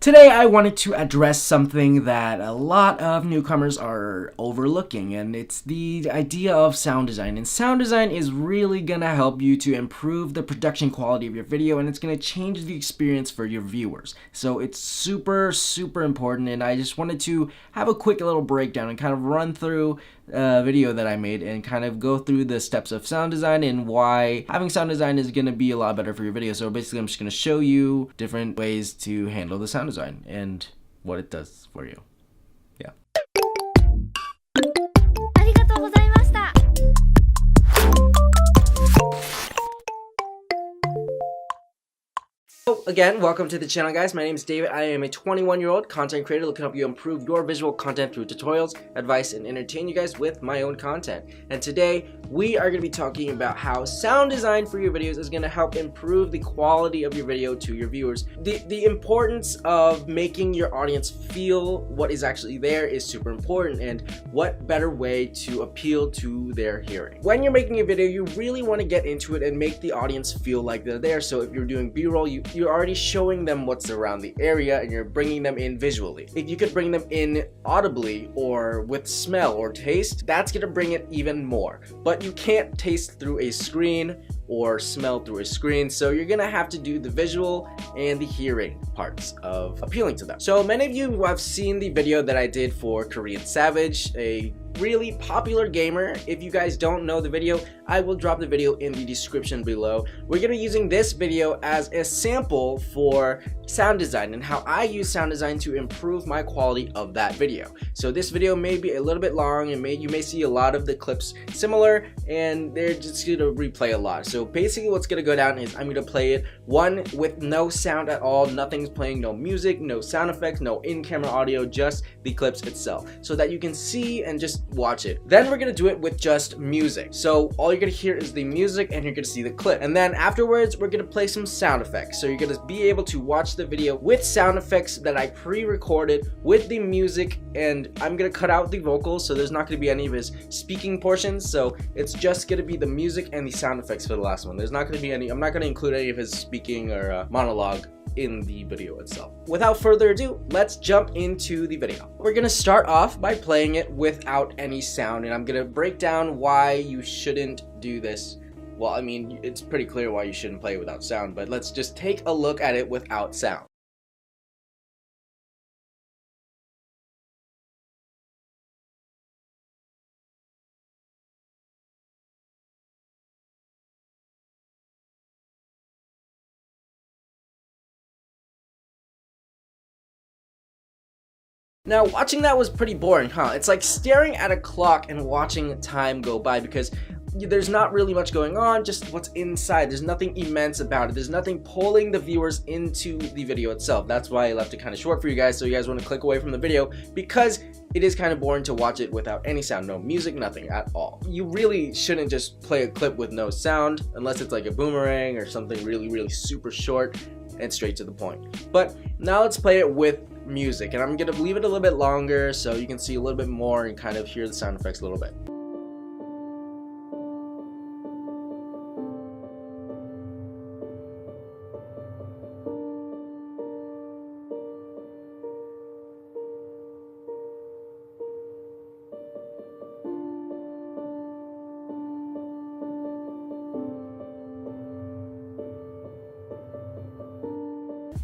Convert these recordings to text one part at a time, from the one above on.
Today I wanted to address something that a lot of newcomers are overlooking, and it's the idea of sound design. And sound design is really gonna help you to improve the production quality of your video, and it's gonna change the experience for your viewers. So it's super important, and I just wanted to have a quick little breakdown and kind of run through a video that I made and kind of go through the steps of sound design and why having sound design is going to be a lot better for your video. So basically I'm just going to show you different ways to handle the sound design and what it does for you. Yeah. ありがとうございました。 So again, welcome to the channel, guys. My name is David. I am a 21-year-old content creator looking to help you improve your visual content through tutorials, advice, and entertain you guys with my own content. And today, we are going to be talking about how sound design for your videos is going to help improve the quality of your video to your viewers. The importance of making your audience feel what is actually there is super important, and what better way to appeal to their hearing. When you're making a video, you really want to get into it and make the audience feel like they're there. So if you're doing B-roll, you're already showing them what's around the area and you're bringing them in visually. If you could bring them in audibly or with smell or taste, that's gonna bring it even more. But you can't taste through a screen or smell through a screen, so you're gonna have to do the visual and the hearing parts of appealing to them. So many of you have seen the video that I did for Korean Savage, a really popular gamer. If you guys don't know the video, I will drop the video in the description below. We're gonna be using this video as a sample for sound design and how I use sound design to improve my quality of that video. So this video may be a little bit long and you may see a lot of the clips similar, and they're just gonna replay a lot. So basically what's gonna go down is I'm gonna play it one with no sound at all, nothing's playing, no music, no sound effects, no in-camera audio, just the clips itself, so that you can see and just watch it. Then we're gonna do it with just music. So all you're gonna hear is the music and you're gonna see the clip. And then afterwards, we're gonna play some sound effects. So you're gonna be able to watch the video with sound effects that I pre-recorded with the music, and I'm gonna cut out the vocals, so there's not gonna be any of his speaking portions. So it's just gonna be the music and the sound effects for the last one. There's not gonna be any, I'm not gonna include any of his speaking or monologue in the video itself. Without further ado, let's jump into the video. We're gonna start off by playing it without any sound, and I'm gonna break down why you shouldn't do this. Well, I mean, it's pretty clear why you shouldn't play without sound, but let's just take a look at it without sound. Now, watching that was pretty boring, huh? It's like staring at a clock and watching time go by, because there's not really much going on, just what's inside. There's nothing immense about it. There's nothing pulling the viewers into the video itself. That's why I left it kind of short for you guys, so you guys want to click away from the video, because it is kind of boring to watch it without any sound, no music, nothing at all. You really shouldn't just play a clip with no sound, unless it's like a boomerang or something really super short and straight to the point. But now let's play it with music, and I'm gonna leave it a little bit longer so you can see a little bit more and kind of hear the sound effects a little bit.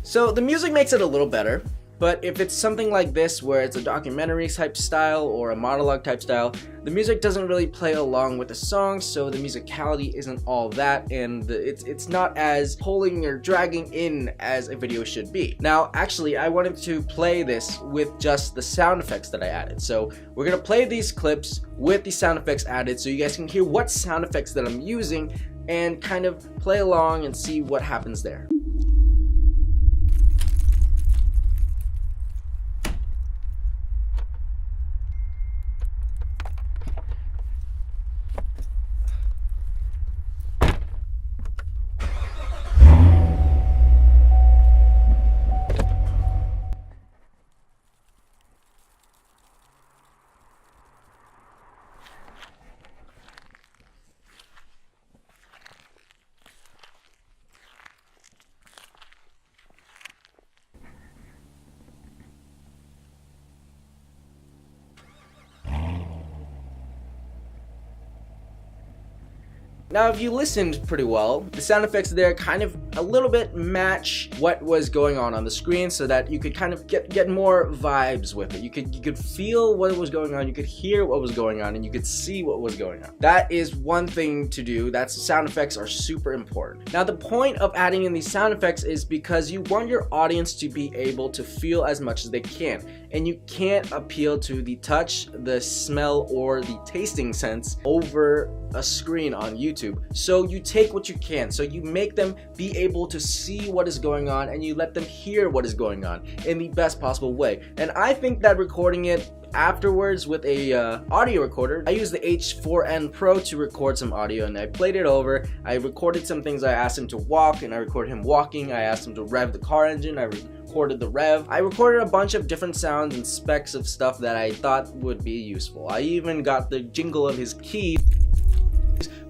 So the music makes it a little better, but if it's something like this where it's a documentary type style or a monologue type style, the music doesn't really play along with the song, so the musicality isn't all that, and it's not as pulling or dragging in as a video should be. Now, actually, I wanted to play this with just the sound effects that I added. So we're gonna play these clips with the sound effects added so you guys can hear what sound effects that I'm using and kind of play along and see what happens there. Now, if you listened pretty well, the sound effects there kind of a little bit match what was going on the screen, so that you could kind of get more vibes with it. You could feel what was going on, you could hear what was going on, and you could see what was going on. That is one thing to do. That's sound effects are super important. Now, the point of adding in these sound effects is because you want your audience to be able to feel as much as they can, and you can't appeal to the touch, the smell, or the tasting sense over a screen on YouTube. So you take what you can. So you make them be able to see what is going on, and you let them hear what is going on in the best possible way. And I think that recording it afterwards with a audio recorder, I used the H4n Pro to record some audio, and I played it over. I recorded some things. I asked him to walk, and I recorded him walking. I asked him to rev the car engine. I recorded the rev. I recorded a bunch of different sounds and specs of stuff that I thought would be useful. I even got the jingle of his key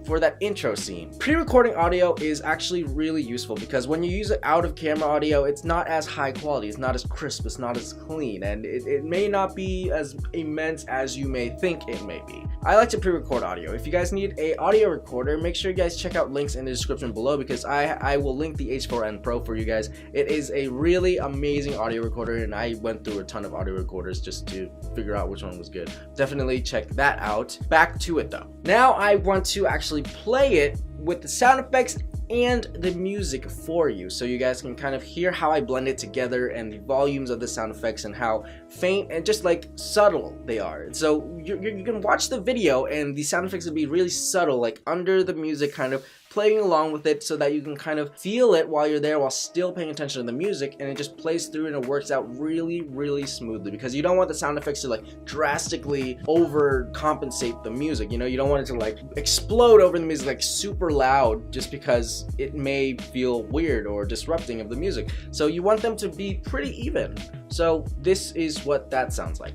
for that intro scene. Pre-recording audio is actually really useful because when you use it out of camera audio, it's not as high quality, it's not as crisp, it's not as clean, and it may not be as immense as you may think it may be. I like to pre-record audio. If you guys need a audio recorder, make sure you guys check out links in the description below, because I will link the H4n Pro for you guys. It is a really amazing audio recorder, and I went through a ton of audio recorders just to figure out which one was good. Definitely check that out. Back to it though. Now I want to actually play it with the sound effects and the music for you, so you guys can kind of hear how I blend it together and the volumes of the sound effects and how faint and just like subtle they are. So you can watch the video and the sound effects will be really subtle, like under the music, kind of playing along with it, so that you can kind of feel it while you're there while still paying attention to the music, and it just plays through and it works out really smoothly, because you don't want the sound effects to like drastically overcompensate the music. You know, you don't want it to like explode over the music like super loud just because it may feel weird or disrupting of the music. So you want them to be pretty even. So this is what that sounds like.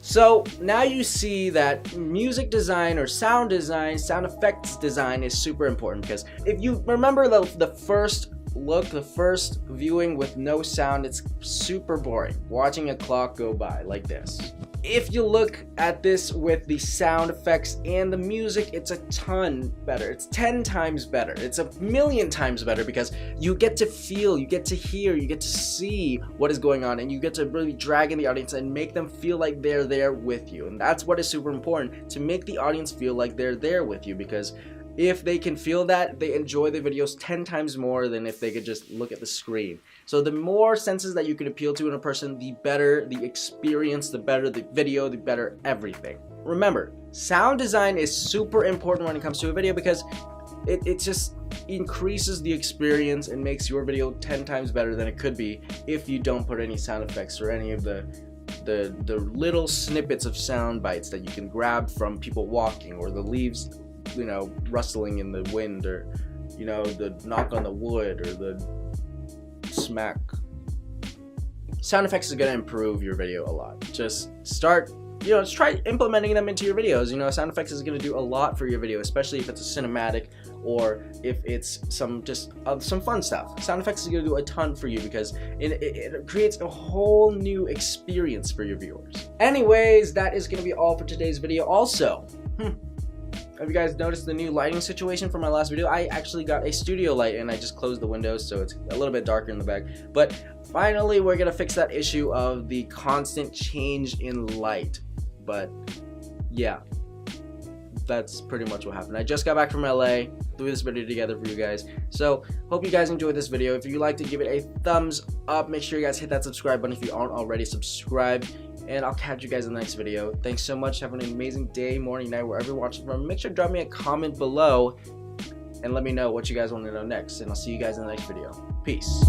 So now you see that music design or sound design, sound effects design is super important, because if you remember the first look, the first viewing with no sound, it's super boring, watching a clock go by like this. If you look at this with the sound effects and the music, it's a ton better. It's 10 times better. It's a million times better, because you get to feel, you get to hear, you get to see what is going on, and you get to really drag in the audience and make them feel like they're there with you. And that's what is super important, to make the audience feel like they're there with you, because if they can feel that, they enjoy the videos 10 times more than if they could just look at the screen. So the more senses that you can appeal to in a person, the better the experience, the better the video, the better everything. Remember, sound design is super important when it comes to a video, because it just increases the experience and makes your video 10 times better than it could be if you don't put any sound effects or any of the little snippets of sound bites that you can grab from people walking, or the leaves, you know, rustling in the wind, or, you know, the knock on the wood, or the smack. Sound effects is going to improve your video a lot. Just start, you know, just try implementing them into your videos. You know, sound effects is going to do a lot for your video, especially if it's a cinematic, or if it's some fun stuff. Sound effects is going to do a ton for you, because it creates a whole new experience for your viewers. Anyways, that is going to be all for today's video. Also, have you guys noticed the new lighting situation from my last video? I actually got a studio light, and I just closed the windows, so it's a little bit darker in the back. But finally, we're gonna fix that issue of the constant change in light. But yeah, that's pretty much what happened. I just got back from LA, threw this video together for you guys. So hope you guys enjoyed this video. If you liked it, give it a thumbs up. Make sure you guys hit that subscribe button if you aren't already subscribed. And I'll catch you guys in the next video. Thanks so much. Have an amazing day, morning, night, wherever you're watching from. Make sure to drop me a comment below and let me know what you guys want to know next. And I'll see you guys in the next video. Peace.